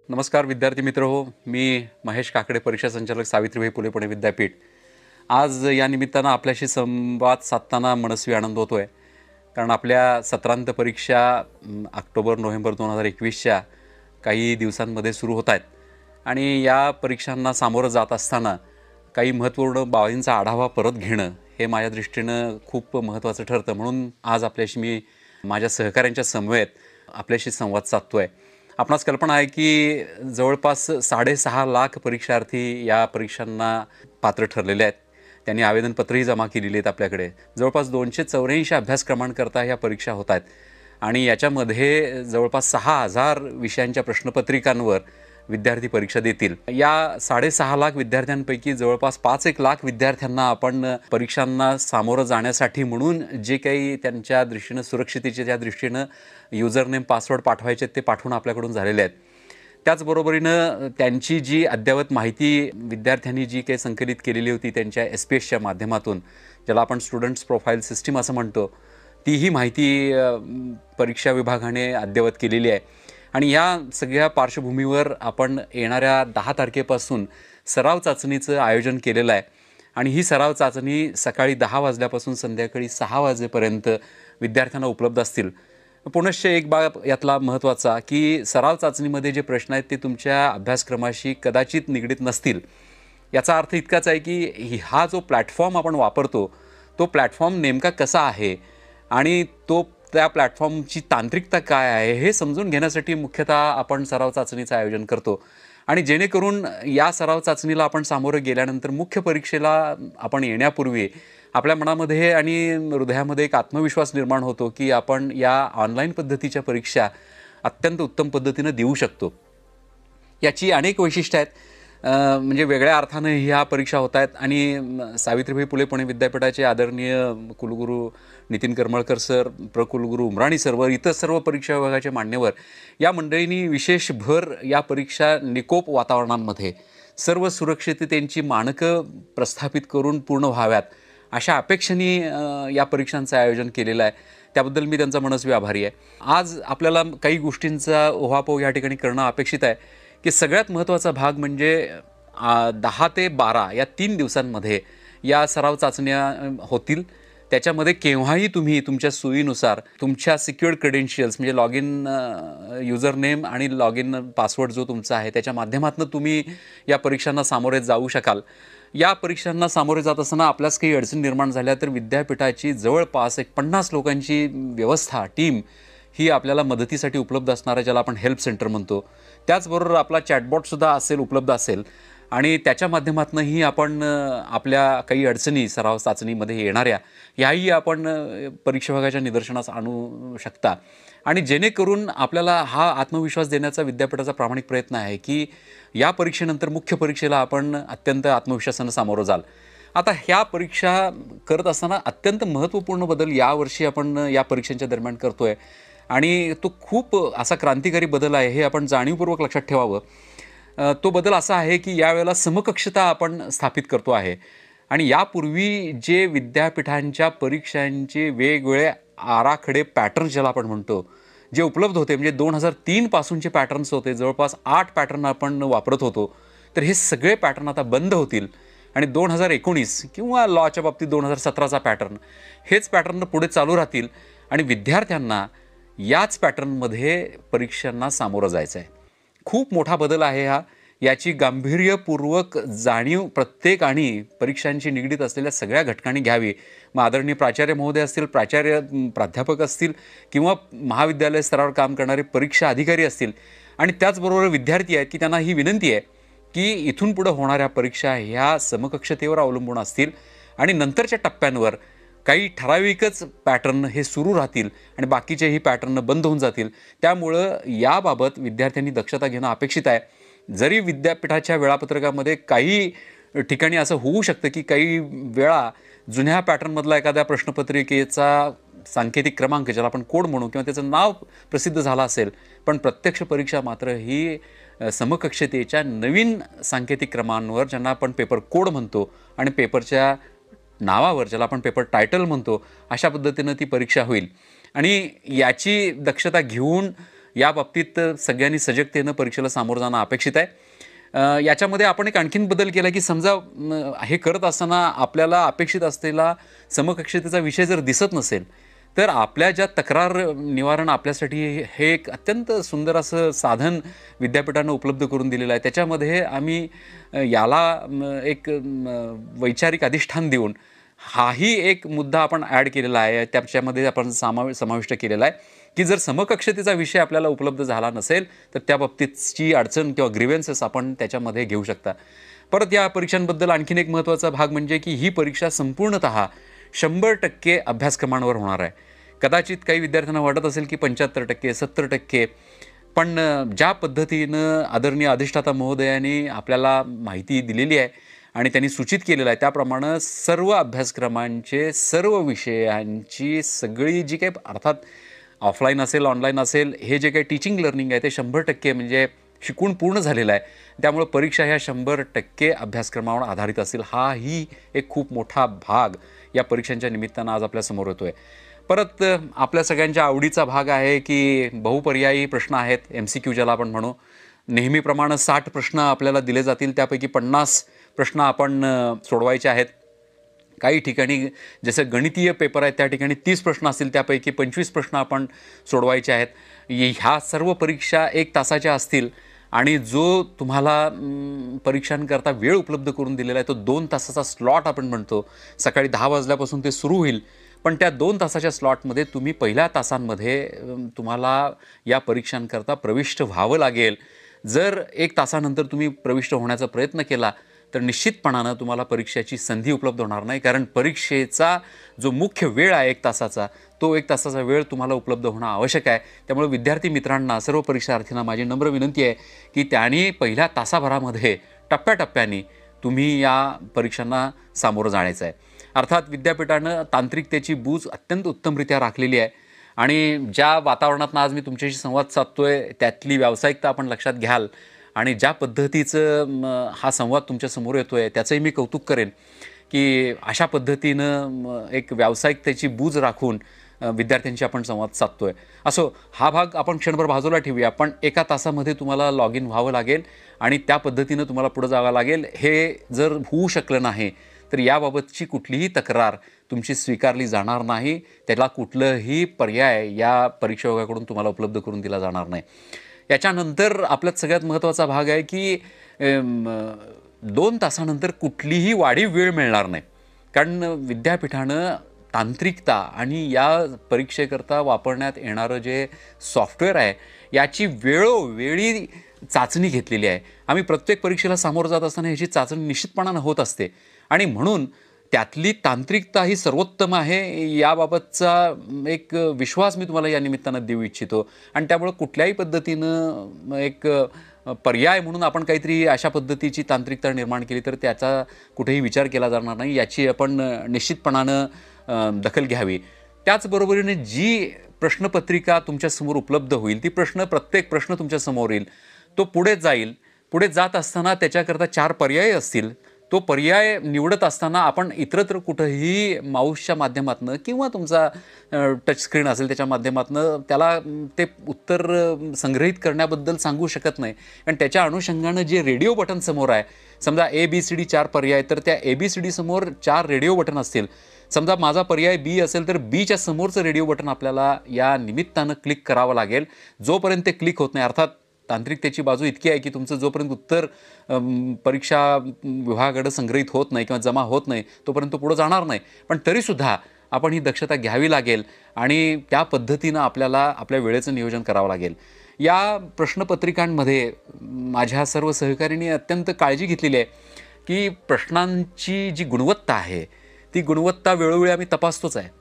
नमस्कार विद्यार्थी मित्र हो, मी महेश काकडे, परीक्षा संचालक सावित्रीबाई फुले पुणे विद्यापीठ। आज या निमित्तानं आपल्याशी संवाद साधताना मनस्वी आनंद होतो आहे, कारण आपल्या सत्रांत परीक्षा ऑक्टोबर-नोव्हेंबर 2021च्या काही दिवसांमध्ये सुरू होत आहेत आणि या परीक्षांना सामोरं जात असताना काही महत्त्वपूर्ण बाबींचा आढावा परत घेणं हे माझ्या दृष्टीनं खूप महत्त्वाचं ठरतं। म्हणून आज आपल्याशी मी माझ्या सहकाऱ्यांच्या समवेत आपल्याशी संवाद साधतो आहे। आपणास कल्पना आहे की जवळपास 6.5 लाख परीक्षार्थी या परीक्षांना पात्र ठरलेले आहेत। त्यांनी आवेदनपत्रही जमा केलेली आहेत आपल्याकडे। जवळपास 284 अभ्यासक्रमांकरता ह्या परीक्षा होत आहेत आणि याच्यामध्ये जवळपास 6000 विषयांच्या प्रश्नपत्रिकांवर विद्यार्थी परीक्षा देतील। या 6.5 लाख विद्यार्थ्यांपैकी जवळपास 5-1 लाख विद्यार्थ्यांना आपण परीक्षांना सामोरं जाण्यासाठी म्हणून जे काही त्यांच्या दृष्टीनं सुरक्षिततेच्या दृष्टीनं युजरनेम पासवर्ड पाठवायचे ते पाठवून आपल्याकडून झालेले आहेत। त्याचबरोबरीनं त्यांची जी अद्ययावत माहिती विद्यार्थ्यांनी जी काही संकलित केलेली होती त्यांच्या SPSच्या माध्यमातून, ज्याला आपण स्टुडंट्स प्रोफाईल सिस्टीम असं म्हणतो, तीही माहिती परीक्षा विभागाने अद्ययावत केलेली आहे। आणि या सगळ्या पार्श्वभूमीवर आपण येणाऱ्या 10 तारखेपासून सराव चाचणीचं आयोजन केलेलं आहे आणि ही सराव चाचणी सकाळी 10 वाजल्यापासून संध्याकाळी 6 वाजेपर्यंत विद्यार्थ्यांना उपलब्ध असतील। पुनश्च एक बाब यातला महत्त्वाचा की सराव चाचणीमध्ये जे प्रश्न आहेत ते तुमच्या अभ्यासक्रमाशी कदाचित निगडीत नसतील। याचा अर्थ इतकाच आहे की हा जो प्लॅटफॉर्म आपण वापरतो तो प्लॅटफॉर्म नेमका कसा आहे आणि त्या प्लॅटफॉर्मची तांत्रिकता काय आहे हे समजून घेण्यासाठी मुख्यतः आपण सराव चाचणीचं आयोजन करतो आणि जेणेकरून या सराव चाचणीला आपण सामोरं गेल्यानंतर मुख्य परीक्षेला आपण येण्यापूर्वी आपल्या मनामध्ये आणि हृदयामध्ये एक आत्मविश्वास निर्माण होतो की आपण या ऑनलाईन पद्धतीच्या परीक्षा अत्यंत उत्तम पद्धतीनं देऊ शकतो। याची अनेक वैशिष्ट्ये आहेत। म्हणजे वेगळ्या अर्थाने ह्या परीक्षा होत आहेत आणि सावित्रीबाई फुले पुणे विद्यापीठाचे आदरणीय कुलगुरू नितीन करमळकर सर, प्रकुलगुरू उमराणी सर व इतर सर्व परीक्षा विभागाचे मान्यवर या मंडळींनी विशेष भर या परीक्षा निकोप वातावरणांमध्ये सर्व सुरक्षिततेची मानकं प्रस्थापित करून पूर्ण व्हाव्यात अशा अपेक्षेने या परीक्षांचं आयोजन केलेलं आहे। त्याबद्दल मी त्यांचा मनस्वी आभारी आहे। आज आपल्याला काही गोष्टींचा उहापोह या ठिकाणी करणं अपेक्षित आहे की सगळ्यात महत्त्वाचा भाग म्हणजे 10 ते 12 या 3 दिवसांमध्ये या सराव चाचण्या होतील। त्याच्यामध्ये केव्हाही तुम्ही तुमच्या सोयीनुसार तुमच्या सिक्युअर्ड क्रेडेन्शियल्स म्हणजे लॉग इन युजर नेम आणि लॉग इन पासवर्ड जो तुमचा आहे त्याच्या माध्यमातून तुम्ही या परीक्षांना सामोरे जाऊ शकाल। या परीक्षांना सामोरे जात असताना आपल्यास काही अडचणी निर्माण झाल्या तर विद्यापीठाची जवळपास 50 लोकांची व्यवस्था टीम ही आपल्याला मदतीसाठी उपलब्ध असणारा ज्याला आपण हेल्प सेंटर म्हणतो, त्याचबरोबर आपला चॅटबॉटसुद्धा उपलब्ध असेल आणि त्याच्या माध्यमातूनही आपण आपल्या काही अडचणी सराव चाचणीमध्ये येणाऱ्या याही आपण परीक्षा विभागाच्या निदर्शनास आणू शकता आणि जेणेकरून आपल्याला हा आत्मविश्वास देण्याचा विद्यापीठाचा प्रामाणिक प्रयत्न आहे की या परीक्षेनंतर मुख्य परीक्षेला आपण अत्यंत आत्मविश्वासानं सामोरं जाल। आता ह्या परीक्षा करत असताना अत्यंत महत्त्वपूर्ण बदल यावर्षी आपण या परीक्षांच्या दरम्यान करतोय आणि तो खूप असा क्रांतिकारी बदल आहे हे आपण जाणीवपूर्वक लक्षात ठेवावं। तो बदल असा आहे की यावेळेला समकक्षता आपण स्थापित करतो आहे आणि यापूर्वी जे विद्यापीठांच्या परीक्षांचे वेगवेगळे आराखडे पॅटर्न ज्याला आपण म्हणतो जे उपलब्ध होते, म्हणजे 2003 पासूनचे पॅटर्न्स होते, जवळपास 8 पॅटर्न आपण वापरत होतो, तर हे सगळे पॅटर्न आता बंद होतील आणि 2019 किंवा लॉच्या बाबतीत 2017चा पॅटर्न हेच पॅटर्न पुढे चालू राहतील आणि विद्यार्थ्यांना याच पॅटर्नमध्ये परीक्षांना सामोरं जायचं आहे। खूप मोठा बदल आहे हा। याची गांभीर्यपूर्वक जाणीव प्रत्येकाने परीक्षांशी निगडीत असलेल्या सगळ्या घटकांनी घ्यावी। मग आदरणीय प्राचार्य महोदय असतील, प्राध्यापक असतील किंवा महाविद्यालय स्तरावर काम करणारे परीक्षा अधिकारी असतील आणि त्याचबरोबर विद्यार्थी आहेत की त्यांना ही विनंती आहे की इथून पुढे होणाऱ्या परीक्षा ह्या समकक्षतेवर अवलंबून असतील आणि नंतरच्या टप्प्यांवर काही ठराविकच पॅटर्न हे सुरू राहतील आणि बाकीचेही पॅटर्न बंद होऊन जातील। त्यामुळं याबाबत विद्यार्थ्यांनी दक्षता घेणं अपेक्षित आहे। जरी विद्यापीठाच्या वेळापत्रकामध्ये काही ठिकाणी असं होऊ शकतं की काही वेळा जुन्या पॅटर्नमधला एखाद्या प्रश्नपत्रिकेचा सांकेतिक क्रमांक ज्याला आपण कोड म्हणू किंवा त्याचं नाव प्रसिद्ध झालं असेल, पण प्रत्यक्ष परीक्षा मात्र ही समकक्षतेच्या नवीन सांकेतिक क्रमांवर ज्यांना आपण पेपर कोड म्हणतो आणि पेपरच्या नावावर ज्याला आपण पेपर टायटल म्हणतो अशा पद्धतीनं ती परीक्षा होईल आणि याची दक्षता घेऊन या बाबतीत सगळ्यांनी सजगतेनं परीक्षेला सामोरं जाणं अपेक्षित आहे. याच्यामध्ये आपण एक आणखीन बदल केला की समजा हे करत असताना आपल्याला अपेक्षित असलेला समकक्षतेचा विषय जर दिसत नसेल, तर आपल्या ज्या तक्रार निवारण आपल्यासाठी हे एक अत्यंत सुंदर असं साधन विद्यापीठानं उपलब्ध करून दिलेलं आहे. त्याच्यामध्ये आम्ही याला एक वैचारिक अधिष्ठान देऊन हाही एक मुद्दा आपण ॲड केलेला आहे. त्याच्यामध्ये आपण समाविष्ट केलेला आहे की जर समकक्षतेचा विषय आपल्याला उपलब्ध झाला नसेल, तर त्या बाबतीतची अडचण किंवा ग्रीव्हन्सेस आपण त्याच्यामध्ये घेऊ शकता. परत या परीक्षांबद्दल आणखीन एक महत्त्वाचा भाग म्हणजे की ही परीक्षा संपूर्णतः 100% अभ्यासक्रमांवर होणार आहे. कदाचित काही विद्यार्थ्यांना वाटत असेल की 75%, 70%, पण ज्या पद्धतीनं आदरणीय अधिष्ठाता महोदयांनी आपल्याला माहिती दिलेली आहे आणि त्यांनी सूचित केलेलं आहे, त्याप्रमाणे सर्व अभ्यासक्रमांचे, सर्व विषयांची सगळी जी काही अर्थात ऑफलाईन असेल, ऑनलाईन असेल, हे जे काही टीचिंग लर्निंग आहे ते 100% म्हणजे शिकून पूर्ण झालेलं आहे. त्यामुळे परीक्षा ह्या 100% अभ्यासक्रमावर आधारित असेल. हाही एक खूप मोठा भाग या परीक्षांच्या निमित्तानं आज आपल्यासमोर येतो आहे. परत आपल्या सगळ्यांच्या आवडीचा भाग आहे की बहुपर्यायी प्रश्न आहेत, MCQ ज्याला आपण म्हणू. नेहमीप्रमाणे 60 प्रश्न आपल्याला दिले जातील, त्यापैकी 50 प्रश्न आपण सोडवायचे आहेत. काही ठिकाणी जसं गणितीय पेपर आहेत त्या ठिकाणी 30 प्रश्न असतील, त्यापैकी 25 प्रश्न आपण सोडवायचे आहेत. ह्या सर्व परीक्षा 1 तासाच्या असतील आणि जो तुम्हाला परीक्षांकरता वेळ उपलब्ध करून दिलेला आहे तो 2 तासाचा स्लॉट आपण म्हणतो. सकाळी 10 वाजल्यापासून ते सुरू होईल, पण त्या 2 तासाच्या स्लॉटमध्ये तुम्ही पहिल्या तासांमध्ये तुम्हाला या परीक्षांकरता प्रविष्ट व्हावं लागेल. जर 1 तासानंतर तुम्ही प्रविष्ट होण्याचा प्रयत्न केला तर निश्चितपणानं तुम्हाला परीक्षेची संधी उपलब्ध होणार नाही, कारण परीक्षेचा जो मुख्य वेळ आहे 1 तासाचा, तो 1 तासाचा वेळ तुम्हाला उपलब्ध होणं आवश्यक आहे. त्यामुळे विद्यार्थी मित्रांना, सर्व परीक्षार्थींना माझी नम्र विनंती आहे की त्यांनी पहिल्या तासाभरामध्ये टप्प्याटप्प्याने तुम्ही या परीक्षांना सामोरं जाण्याचं आहे. अर्थात विद्यापीठानं तांत्रिकतेची बूज अत्यंत उत्तमरित्या राखलेली आहे आणि ज्या वातावरणातून आज मी तुमच्याशी संवाद साधतोय त्यातली व्यावसायिकता आपण लक्षात घ्याल आणि ज्या पद्धतीचं हा संवाद तुमच्यासमोर येतो आहे त्याचंही मी कौतुक करेन की अशा पद्धतीनं एक व्यावसायिकतेची बूज राखून विद्यार्थ्यांशी आपण संवाद साधतोय. असो, हा भाग आपण क्षणभर बाजूला ठेवूया. पण 1 तासामध्ये तुम्हाला लॉग इन व्हावं लागेल आणि त्या पद्धतीनं तुम्हाला पुढं जावं लागेल. हे जर होऊ शकलं नाही तर याबाबतची कुठलीही तक्रार तुमची स्वीकारली जाणार नाही. त्याला कुठलंही पर्याय या परीक्षा विभागाकडून तुम्हाला उपलब्ध करून दिला जाणार नाही. याच्यानंतर आपल्यात सगळ्यात महत्त्वाचा भाग आहे की 2 तासानंतर कुठलीही वाढीव वेळ मिळणार नाही, कारण विद्यापीठानं तांत्रिकता आणि या परीक्षेकरता वापरण्यात येणारं जे सॉफ्टवेअर आहे याची वेळोवेळी चाचणी घेतलेली आहे. आम्ही प्रत्येक परीक्षेला सामोरं जात असताना ह्याची चाचणी निश्चितपणानं होत असते आणि म्हणून त्यातली तांत्रिकता ही सर्वोत्तम आहे याबाबतचा एक विश्वास मी तुम्हाला या निमित्तानं देऊ इच्छितो. आणि त्यामुळे कुठल्याही पद्धतीनं एक पर्याय म्हणून आपण काहीतरी अशा पद्धतीची तांत्रिकता निर्माण केली तर त्याचा कुठेही विचार केला जाणार नाही, याची आपण निश्चितपणानं दखल घ्यावी. त्याचबरोबरीने जी प्रश्नपत्रिका तुमच्यासमोर उपलब्ध होईल ती प्रत्येक प्रश्न तुमच्यासमोर येईल, तो पुढे जाईल. पुढे जात असताना त्याच्याकरता 4 पर्याय असतील. तो पर्याय निवडत असताना आपण इतरत्र कुठंही माऊसच्या माध्यमातून किंवा तुमचा टच स्क्रीन असेल त्याच्या माध्यमातून त्याला ते उत्तर संग्रहित करण्याबद्दल सांगू शकत नाही, कारण त्याच्या अनुषंगानं जे रेडिओ बटन समोर आहे, समजा ABCD 4 पर्याय, तर त्या ABCD समोर 4 रेडिओ बटन असतील. समजा माझा पर्याय B असेल तर Bच्या समोरचं रेडिओ बटन आपल्याला या निमित्तानं क्लिक करावं लागेल. जोपर्यंत ते क्लिक होत नाही, अर्थात तांत्रिकतेची बाजू इतकी आहे की तुमचं जोपर्यंत उत्तर परीक्षा विभागाकडे संग्रहित होत नाही किंवा जमा होत नाही तोपर्यंत पुढं जाणार नाही. पण तरीसुद्धा आपण ही दक्षता घ्यावी लागेल आणि त्या पद्धतीनं आपल्याला आपल्या वेळेचं नियोजन करावं लागेल. या प्रश्नपत्रिकांमध्ये माझ्या सर्व सहकाऱ्यांनी अत्यंत काळजी घेतलेली आहे की प्रश्नांची जी गुणवत्ता आहे ती गुणवत्ता वेळोवेळी आम्ही तपासतोच आहे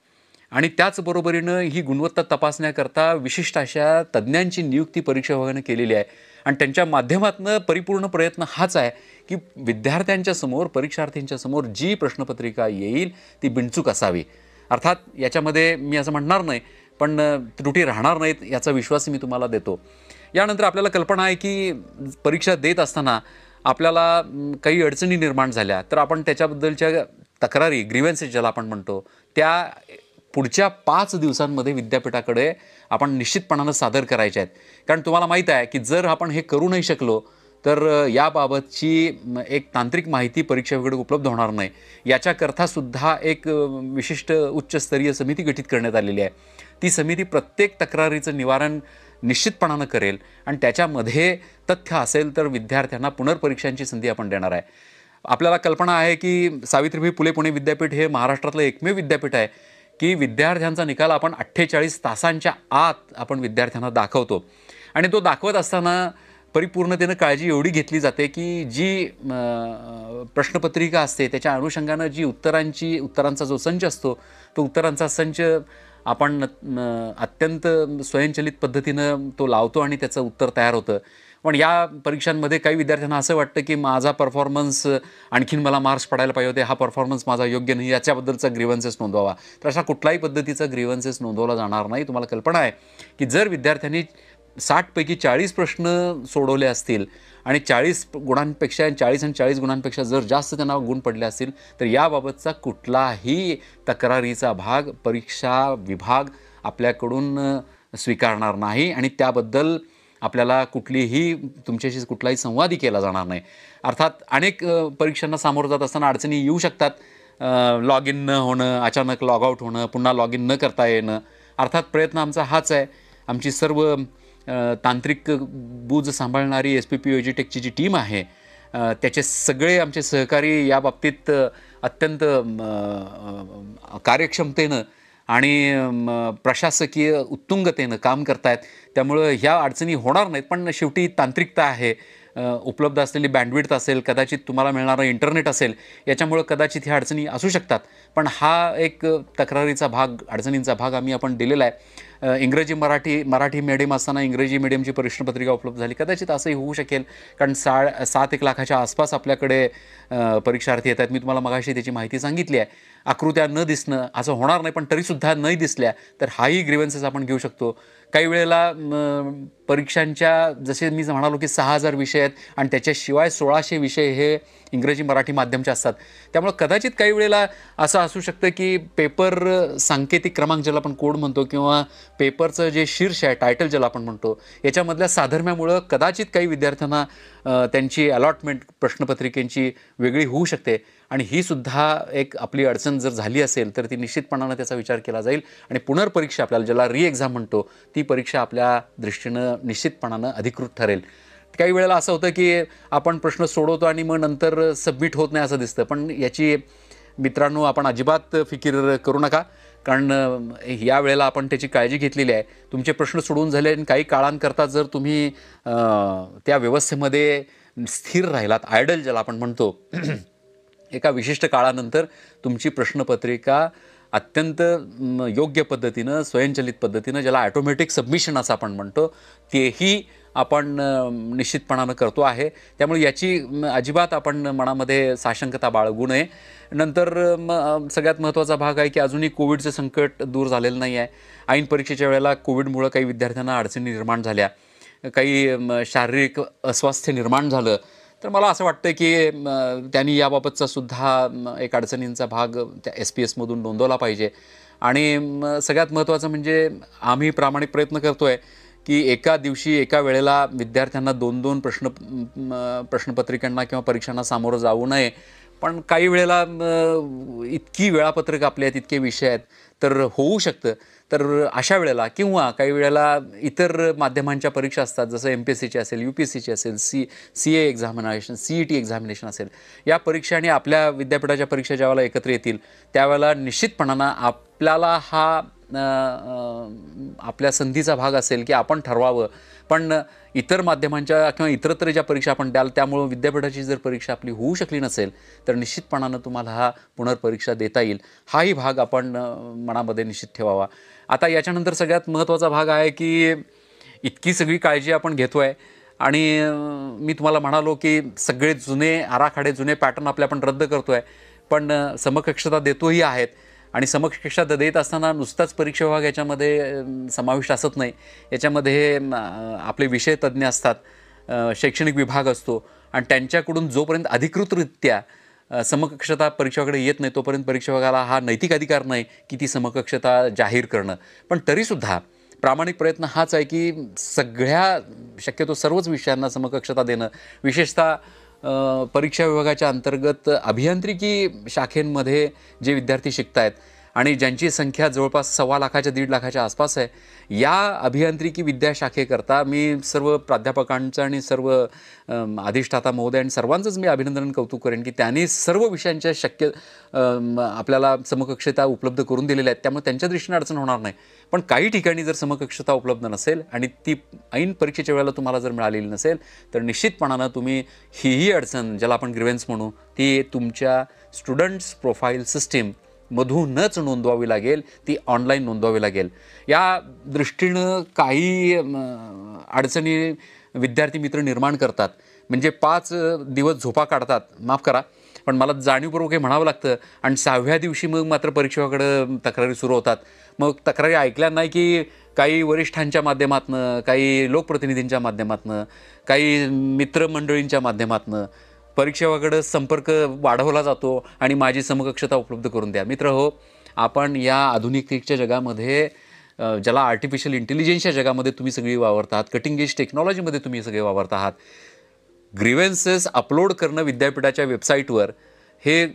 आणि त्याचबरोबरीनं ही गुणवत्ता तपासण्याकरता विशिष्ट अशा तज्ज्ञांची नियुक्ती परीक्षा विभागाने केलेली आहे आणि त्यांच्या माध्यमातून परिपूर्ण प्रयत्न हाच आहे की विद्यार्थ्यांच्या समोर, परीक्षार्थींच्या समोर जी प्रश्नपत्रिका येईल ती बिनचूक असावी. अर्थात याच्यामध्ये मी असं म्हणणार नाही, पण त्रुटी राहणार नाहीत याचा विश्वास मी तुम्हाला देतो. यानंतर आपल्याला कल्पना आहे की परीक्षा देत असताना आपल्याला काही अडचणी निर्माण झाल्या तर आपण त्याच्याबद्दलच्या तक्रारी, ग्रीव्हन्सेस ज्याला आपण म्हणतो, त्या पुढच्या 5 दिवसांमध्ये विद्यापीठाकडे आपण निश्चितपणानं सादर करायचे आहेत. कारण तुम्हाला माहीत आहे की जर आपण हे करू नाही शकलो तर याबाबतची एक तांत्रिक माहिती परीक्षेकडे उपलब्ध होणार नाही. याच्याकरता सुद्धा एक विशिष्ट उच्चस्तरीय समिती गठीत करण्यात आलेली आहे. ती समिती प्रत्येक तक्रारीचं निवारण निश्चितपणानं करेल आणि त्याच्यामध्ये तथ्य असेल तर विद्यार्थ्यांना पुनर्परीक्षांची संधी आपण देणार आहे. आपल्याला कल्पना आहे की सावित्रीबाई फुले पुणे विद्यापीठ हे महाराष्ट्रातलं एकमेव विद्यापीठ आहे की विद्यार्थ्यांचा निकाल आपण 48 तासांच्या आत आपण विद्यार्थ्यांना दाखवतो. आणि तो दाखवत असताना परिपूर्णतेनं काळजी एवढी घेतली जाते की जी प्रश्नपत्रिका असते त्याच्या अनुषंगानं जी उत्तरांचा जो संच असतो तो उत्तरांचा संच आपण अत्यंत स्वयंचलित पद्धतीनं तो लावतो आणि त्याचं उत्तर तयार होतं. पण या परीक्षांमध्ये काही विद्यार्थ्यांना असं वाटतं की माझा परफॉर्मन्स आणखीन मला मार्क्स पडायला पाहिजे होते, हा परफॉर्मन्स माझा योग्य नाही, याच्याबद्दलचा ग्रीव्हन्सेस नोंदवावा. तर अशा कुठल्याही पद्धतीचा ग्रीव्हन्सेस नोंदवला जाणार नाही. तुम्हाला कल्पना आहे की जर विद्यार्थ्यांनी 60 पैकी 40 प्रश्न सोडवले असतील आणि 40 गुणांपेक्षा 40 आणि 40 गुणांपेक्षा जर जास्त त्यांना गुण पडले असतील तर याबाबतचा कुठलाही तक्रारीचा भाग परीक्षा विभाग आपल्याकडून स्वीकारणार नाही आणि त्याबद्दल आपल्याला तुमच्याशी कुठलाही संवादही केला जाणार नाही. अर्थात अनेक परीक्षांना सामोरं जात असताना अडचणी येऊ शकतात. लॉग इन न होणं, अचानक लॉग आऊट होणं, पुन्हा लॉग इन न करता येणं. अर्थात प्रयत्न आमचा हाच आहे. आमची सर्व तांत्रिक बूज सांभाळणारी SPPUG टेकची जी टीम आहे त्याचे सगळे आमचे सहकारी या बाबतीत अत्यंत कार्यक्षमतेनं आणि प्रशासकीय उत्तुंगतेनं काम करतायत. त्यामुळं ह्या अडचणी होणार नाहीत. पण शेवटी तांत्रिकता आहे, उपलब्ध असलेली बँडविड्थ असेल, कदाचित तुम्हाला मिळणारं इंटरनेट असेल, याच्यामुळं कदाचित ह्या अडचणी असू शकतात. पण हा एक तक्रारीचा भाग, अडचणींचा भाग आपण दिलेला आहे. इंग्रजी मराठी मीडियम असताना इंग्रजी मीडियमची प्रश्नपत्रिका उपलब्ध झाली, कदाचित असंही होऊ शकेल. कारण 7-1 लाखाच्या आसपास आपल्याकडे परीक्षार्थी येतात. मी तुम्हाला मगाशी त्याची माहिती सांगितली आहे. आकृत्या न दिसणं असं होणार नाही, पण तरीसुद्धा नाही दिसल्या तर हाही ग्रीव्हन्सेस आपण घेऊ शकतो. काही वेळेला परीक्षांच्या जसे मी म्हणालो की 6000 विषय आहेत आणि त्याच्याशिवाय 1600 विषय हे इंग्रजी मराठी माध्यमचे असतात. त्यामुळे कदाचित काही वेळेला असं असू शकतं की पेपर सांकेतिक क्रमांक ज्याला आपण कोड म्हणतो किंवा पेपरचं जे शीर्ष आहे, टायटल ज्याला आपण म्हणतो, याच्यामधल्या साधर्म्यामुळं कदाचित काही विद्यार्थ्यांना त्यांची अलॉटमेंट प्रश्नपत्रिकेची वेगळी होऊ शकते. आणि ही सुद्धा एक आपली अडचण जर झाली असेल तर ती निश्चितपणानं त्याचा विचार केला जाईल आणि पुनर्परीक्षा आपल्याला ज्याला एक्झाम म्हणतो ती परीक्षा आपल्या दृष्टीनं निश्चितपणानं अधिकृत ठरेल. काही वेळेला असं होतं की आपण प्रश्न सोडवतो आणि मग नंतर सबमिट होत नाही असं दिसतं. पण याची मित्रांनो आपण अजिबात फिकीर करू नका, कारण या वेळेला आपण त्याची काळजी घेतलेली आहे. तुमचे प्रश्न सोडवून झाले आणि काही काळांकरता जर तुम्ही त्या व्यवस्थेमध्ये स्थिर राहिलात, आयडल ज्याला आपण म्हणतो, एका विशिष्ट काळानंतर तुमची प्रश्नपत्रिका अत्यंत योग्य पद्धतीनं, स्वयंचलित पद्धतीनं, ज्याला ॲटोमॅटिक सबमिशन असं आपण म्हणतो, तेही आपण निश्चितपणानं करतो आहे. त्यामुळे याची अजिबात आपण मनामध्ये साशंकता बाळगू नये. नंतर सगळ्यात महत्त्वाचा भाग आहे की अजूनही कोविडचं संकट दूर झालेलं नाही आहे. ऐन परीक्षेच्या वेळेला कोविडमुळं काही विद्यार्थ्यांना अडचणी निर्माण झाल्या, काही शारीरिक अस्वास्थ्य निर्माण झालं. तर मला असं वाटतं की त्यांनी याबाबतचा सुद्धा एक अडचणींचा भाग त्या SPS मधून नोंदवला पाहिजे. आणि सगळ्यात महत्त्वाचं म्हणजे आम्ही प्रामाणिक प्रयत्न करतो आहे की एका दिवशी एका वेळेला विद्यार्थ्यांना 2-2 प्रश्नपत्रिकांना किंवा परीक्षांना सामोरं जाऊ नये. पण काही वेळेला इतकी वेळापत्रक आपल्या आहेत, इतके विषय आहेत, तर होऊ शकतं. तर अशा वेळेला किंवा काही वेळेला इतर माध्यमांच्या परीक्षा असतात, जसं MPSCची असेल, UPSCची असेल, CA एक्झामिनेशन, CET एक्झामिनेशन असेल, या परीक्षा आणि आपल्या विद्यापीठाच्या परीक्षा ज्यावेळेला एकत्र येतील त्यावेळेला निश्चितपणानं आपल्याला हा आपल्या संधीचा भाग असेल की आपण ठरवावं. पण इतर माध्यमांच्या किंवा इतरत्र ज्या परीक्षा आपण द्याल त्यामुळं विद्यापीठाची जर परीक्षा आपली होऊ शकली नसेल तर निश्चितपणानं तुम्हाला हा पुनर्परीक्षा देता येईल. हाही भाग आपण मनामध्ये निश्चित ठेवावा. आता याच्यानंतर सगळ्यात महत्त्वाचा भाग आहे की इतकी सगळी काळजी आपण घेतो आहे आणि मी तुम्हाला म्हणालो की सगळे जुने आराखडे, जुने पॅटर्न आपण रद्द करतो आहे, पण समकक्षता देतोही आहेत. आणि समकक्षता देत असताना नुसताच परीक्षा विभाग याच्यामध्ये समाविष्ट असत नाही. याच्यामध्ये आपले विषय तज्ज्ञ असतात, शैक्षणिक विभाग असतो आणि त्यांच्याकडून जोपर्यंत अधिकृतरित्या समकक्षता परीक्षेकडे येत नाही तोपर्यंत परीक्षा विभागाला हा नैतिक अधिकार नाही की ती समकक्षता जाहीर करणं. पण तरीसुद्धा प्रामाणिक प्रयत्न हाच आहे की सगळ्या शक्यतो सर्वच विषयांना समकक्षता देणं. विशेषतः परीक्षा विभागाच्या अंतर्गत अभियांत्रिकी शाखेमध्ये जे विद्यार्थी शिकत आहेत आणि ज्यांची संख्या जवळपास 1.25 लाखाच्या 1.5 लाखाच्या आसपास आहे, या अभियांत्रिकी विद्याशाखेकरता मी सर्व प्राध्यापकांचं आणि सर्व अधिष्ठाता महोदय आणि सर्वांचंच मी अभिनंदन कौतुक करेन की त्यांनी सर्व विषयांच्या आपल्याला समकक्षता उपलब्ध करून दिलेल्या आहेत. त्यामुळे त्यांच्या दृष्टीने अडचण होणार नाही. पण काही ठिकाणी जर समकक्षता उपलब्ध नसेल आणि ती ऐन परीक्षेच्या वेळेला तुम्हाला जर मिळालेली नसेल तर निश्चितपणानं तुम्ही ही अडचण ज्याला आपण ग्रीव्हन्स म्हणू ती तुमच्या स्टुडंट्स प्रोफाईल सिस्टीम मधूनच नोंदवावी लागेल, ती ऑनलाईन नोंदवावी लागेल. या दृष्टीनं काही अडचणी विद्यार्थी मित्र निर्माण करतात. म्हणजे 5 दिवस झोपा काढतात, माफ करा पण मला जाणीवपूर्वक हे म्हणावं लागतं. आणि 6व्या दिवशी मग मात्र परीक्षेकडं तक्रारी सुरू होतात. मग तक्रारी ऐकल्या नाही की काही वरिष्ठांच्या माध्यमातून, काही लोकप्रतिनिधींच्या माध्यमातून, काही मित्रमंडळींच्या माध्यमातून परीक्षेकडं संपर्क वाढवला जातो आणि माझी समकक्षता उपलब्ध करून द्या. मित्र हो, आपण या आधुनिकतेच्या जगामध्ये ज्याला आर्टिफिशियल इंटेलिजन्सच्या जगामध्ये तुम्ही सगळी वावरत आहात, कटिंग एज टेक्नॉलॉजीमध्ये तुम्ही सगळे वावरत आहात. ग्रीव्हन्सेस अपलोड करणं विद्यापीठाच्या वेबसाईटवर हे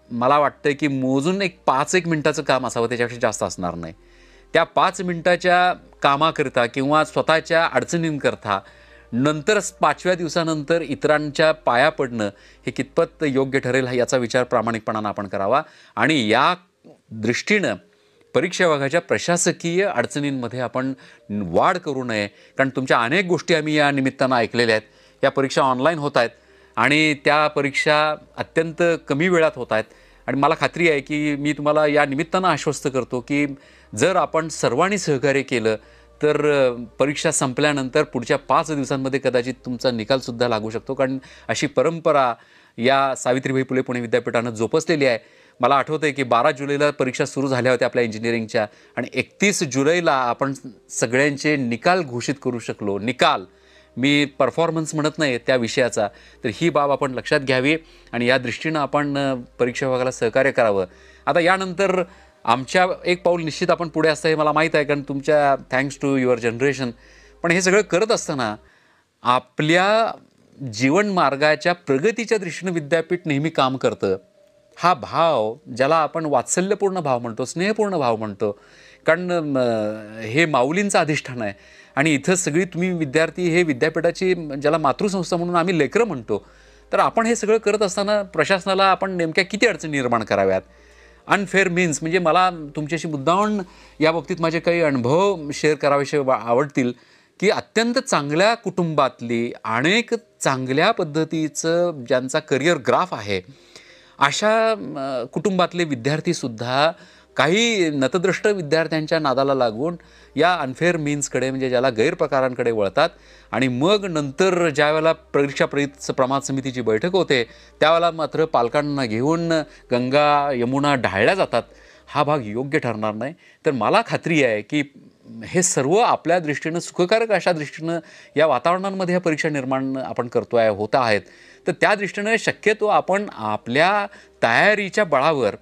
मला वाटतं की मोजून एक 5-1 मिनिटाचं काम असावं, त्याच्यापेक्षा जास्त असणार नाही. त्या 5 मिनिटाच्या कामाकरिता किंवा स्वतःच्या अडचणींकरता नंतर 5व्या दिवसानंतर इतरांच्या पाया पडणं हे कितपत योग्य ठरेल याचा विचार प्रामाणिकपणानं आपण करावा. आणि या दृष्टीनं परीक्षा विभागाच्या प्रशासकीय अडचणींमध्ये आपण वाढ करू नये. कारण तुमच्या अनेक गोष्टी आम्ही या निमित्तानं ऐकलेल्या आहेत. या परीक्षा ऑनलाईन होत आहेत आणि त्या परीक्षा अत्यंत कमी वेळात होत आहेत. आणि मला खात्री आहे की मी तुम्हाला या निमित्तानं आश्वस्त करतो की जर आपण सर्वांनी सहकार्य केलं तर परीक्षा संपल्यानंतर पुढच्या 5 दिवसांमध्ये कदाचित तुमचा निकालसुद्धा लागू शकतो. कारण अशी परंपरा या सावित्रीबाई फुले पुणे विद्यापीठानं जोपासलेली आहे. मला आठवतं आहे की 12 जुलैला परीक्षा सुरू झाल्या होत्या आपल्या इंजिनिअरिंगच्या आणि 31 जुलैला आपण सगळ्यांचे निकाल घोषित करू शकलो. निकाल, मी परफॉर्मन्स म्हणत नाही त्या विषयाचा. तर ही बाब आपण लक्षात घ्यावी आणि या दृष्टीनं आपण परीक्षा विभागाला सहकार्य करावं. आता यानंतर आमच्या एक पाऊल निश्चित आपण पुढे असतं हे मला माहीत आहे, कारण तुमच्या थँक्स टू युअर जनरेशन. पण हे सगळं करत असताना आपल्या जीवन मार्गाच्या प्रगतीच्या दृष्टीनं विद्यापीठ नेहमी काम करतं. हा भाव ज्याला आपण वात्सल्यपूर्ण भाव म्हणतो, स्नेहपूर्ण भाव म्हणतो, कारण हे माऊलींचं अधिष्ठान आहे. आणि इथं सगळी तुम्ही विद्यार्थी हे विद्यापीठाची ज्याला मातृसंस्था म्हणून आम्ही लेकरं म्हणतो. तर आपण हे सगळं करत असताना प्रशासनाला आपण नेमक्या किती अडचणी निर्माण कराव्यात. अनफेअर मीन्स म्हणजे मला तुमच्याशी मुद्दाम या बाबतीत माझे काही अनुभव शेअर करावेसे आवडतील की अत्यंत चांगल्या कुटुंबातली अनेक चांगल्या पद्धतीचं ज्यांचा करिअर ग्राफ आहे अशा कुटुंबातले विद्यार्थीसुद्धा काही नतद्रष्ट विद्यार्थ्यांच्या नादाला लागून या अनफेअर मीन्सकडे म्हणजे ज्याला गैरप्रकारांकडे वळतात. आणि मग नंतर ज्यावेळेला परीक्षा प्रमाण समितीची बैठक होते त्यावेळेला मात्र पालकांना घेऊन गंगा यमुना ढाळल्या जातात. हा भाग योग्य ठरणार नाही. तर मला खात्री आहे की हे सर्व आपल्या दृष्टीनं सुखकारक अशा दृष्टीनं या वातावरणांमध्ये ह्या परीक्षा निर्माण आपण करतो आहे, होत आहेत. तर त्या दृष्टीनं शक्यतो आपण आपल्या तयारीच्या बळावर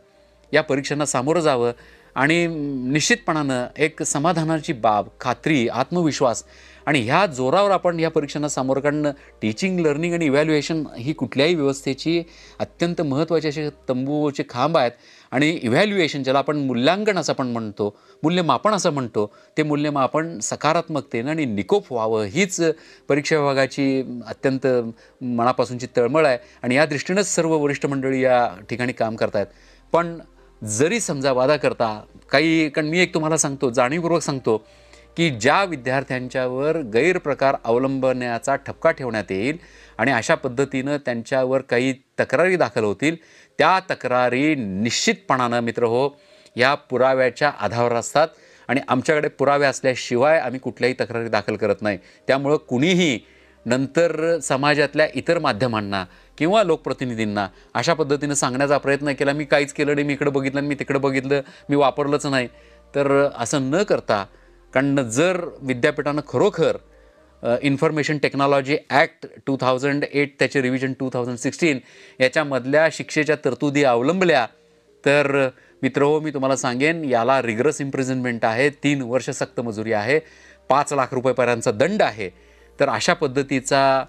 या परीक्षांना सामोरं जावं आणि निश्चितपणानं एक समाधानाची बाब, खात्री, आत्मविश्वास आणि ह्या जोरावर आपण या परीक्षांना सामोरं काढणं. टीचिंग, लर्निंग आणि इव्हॅल्युएशन ही कुठल्याही व्यवस्थेची अत्यंत महत्त्वाची असे तंबूचे खांब आहेत. आणि इव्हॅल्युएशन ज्याला आपण मूल्यांकन असं आपण म्हणतो, मूल्यमापन असं म्हणतो, ते मूल्यमापन सकारात्मकतेनं आणि निकोप व्हावं हीच परीक्षा विभागाची अत्यंत मनापासूनची तळमळ आहे. आणि या दृष्टीनंच सर्व वरिष्ठ मंडळी या ठिकाणी काम करत आहेत. पण जरी समजा वादा करता काही, कारण मी एक तुम्हाला सांगतो, जाणीवपूर्वक सांगतो की ज्या विद्यार्थ्यांच्यावर गैरप्रकार अवलंबण्याचा ठपका ठेवण्यात येईल आणि अशा पद्धतीनं त्यांच्यावर काही तक्रारी दाखल होतील, त्या तक्रारी निश्चितपणानं मित्र हो या पुराव्याच्या आधारावर असतात आणि आमच्याकडे पुरावे असल्याशिवाय आम्ही कुठल्याही तक्रारी दाखल करत नाही. त्यामुळं कुणीही नंतर समाजातल्या इतर माध्यमांना किंवा लोकप्रतिनिधींना अशा पद्धतीनं सांगण्याचा प्रयत्न केला, मी काहीच केलं नाही, मी इकडं बघितलं आणि मी तिकडं बघितलं, मी वापरलंच नाही, तर असं न करता, कारण जर विद्यापीठानं खरोखर इन्फॉर्मेशन टेक्नॉलॉजी ॲक्ट 2008 त्याचे रिव्हिजन 2016 याच्यामधल्या शिक्षेच्या तरतुदी अवलंबल्या तर मित्रहो मी तुम्हाला सांगेन याला रिगरस इम्प्रिझनमेंट आहे, 3 वर्ष सक्त मजुरी आहे, 5 लाख रुपयेपर्यंतचा दंड आहे. तर अशा पद्धतीचा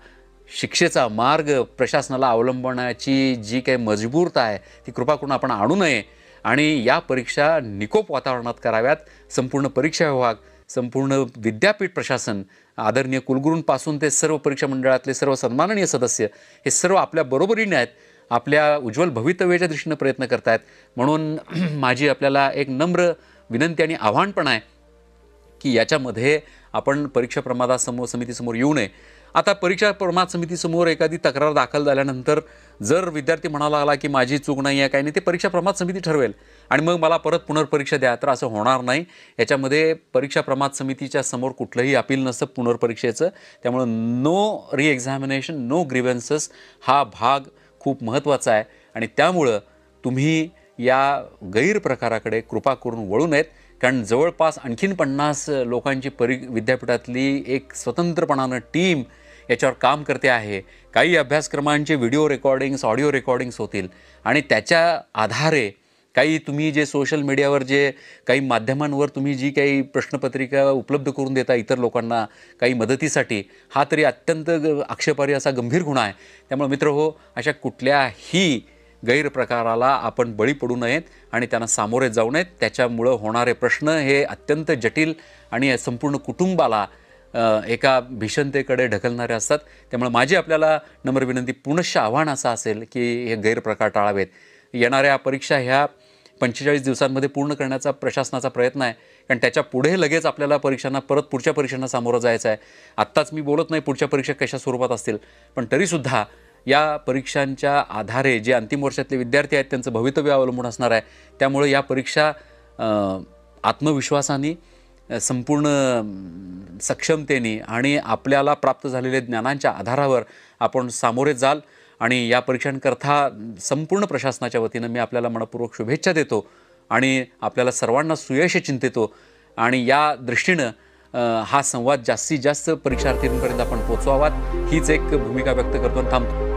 शिक्षेचा मार्ग प्रशासनाला अवलंबण्याची जी काही मजबूरता आहे ती कृपा करून आपण आणू नये आणि या परीक्षा निकोप वातावरणात कराव्यात. संपूर्ण परीक्षा विभाग, संपूर्ण विद्यापीठ प्रशासन, आदरणीय कुलगुरूंपासून ते सर्व परीक्षा मंडळातले सर्व सन्माननीय सदस्य हे सर्व आपल्या बरोबरीने आहेत, आपल्या उज्ज्वल भवितव्याच्या दृष्टीने प्रयत्न करत आहेत. म्हणून माझी आपल्याला एक नम्र विनंती आणि आव्हान पण आहे की याच्यामध्ये आपण परीक्षा प्रमाद समितीसमोर येऊ नये. आता परीक्षा प्रमाद समितीसमोर एखादी तक्रार दाखल झाल्यानंतर जर विद्यार्थी म्हणायला लागला की माझी चूक नाही आहे, काही नाही, ते परीक्षा प्रमाद समिती ठरवेल आणि मग मला परत पुनर्परीक्षा द्या, तर असं होणार नाही. याच्यामध्ये परीक्षा प्रमाद समितीच्या समोर कुठलंही अपील नसतं पुनर्परीक्षेचं. त्यामुळं नो रिएक्झामिनेशन, नो ग्रीव्हन्सेस हा भाग खूप महत्त्वाचा आहे आणि त्यामुळं तुम्ही या गैरप्रकाराकडे कृपा करून वळू नयेत. कारण जवळपास आणखीन 50 लोकांची विद्यापीठातली एक स्वतंत्रपणानं टीम याच्यावर काम करते आहे. काही अभ्यासक्रमांचे व्हिडिओ रेकॉर्डिंग्स, ऑडिओ रेकॉर्डिंग्स होतील आणि त्याच्या आधारे काही तुम्ही जे सोशल मीडियावर जे काही माध्यमांवर तुम्ही जी काही प्रश्नपत्रिका उपलब्ध करून देता इतर लोकांना काही मदतीसाठी, हा तरी अत्यंत आक्षेपार्ह असा गंभीर गुन्हा आहे. त्यामुळे मित्रहो, अशा कुठल्याही गैरप्रकाराला आपण बळी पडू नयेत आणि त्यांना सामोरे जाऊ नयेत. त्याच्यामुळं होणारे प्रश्न हे अत्यंत जटिल आणि संपूर्ण कुटुंबाला एका भीषणतेकडे ढकलणारे असतात. त्यामुळे माझी आपल्याला नम्र विनंती, पुनश्च आव्हान असं असेल की हे गैरप्रकार टाळावेत. येणाऱ्या परीक्षा ह्या 45 दिवसांमध्ये पूर्ण करण्याचा प्रशासनाचा प्रयत्न आहे. कारण त्याच्या पुढे लगेच आपल्याला परीक्षांना पुढच्या परीक्षांना सामोरं जायचं आहे. आत्ताच मी बोलत नाही पुढच्या परीक्षा कशा स्वरूपात असतील, पण तरीसुद्धा या परीक्षांच्या आधारे जे अंतिम वर्षातले विद्यार्थी आहेत त्यांचं भवितव्य अवलंबून असणार आहे. त्यामुळे या परीक्षा आत्मविश्वासाने, संपूर्ण सक्षमतेने आणि आपल्याला प्राप्त झालेल्या ज्ञानांच्या आधारावर आपण सामोरे जाल आणि या परीक्षांकरता संपूर्ण प्रशासनाच्या वतीनं मी आपल्याला मनपूर्वक शुभेच्छा देतो आणि आपल्याला सर्वांना सुयश चिंतितो आणि या दृष्टीनं हा संवाद जास्तीत जास्त परीक्षार्थींपर्यंत आपण पोचवावात हीच एक भूमिका व्यक्त करतो आणि थांबतो.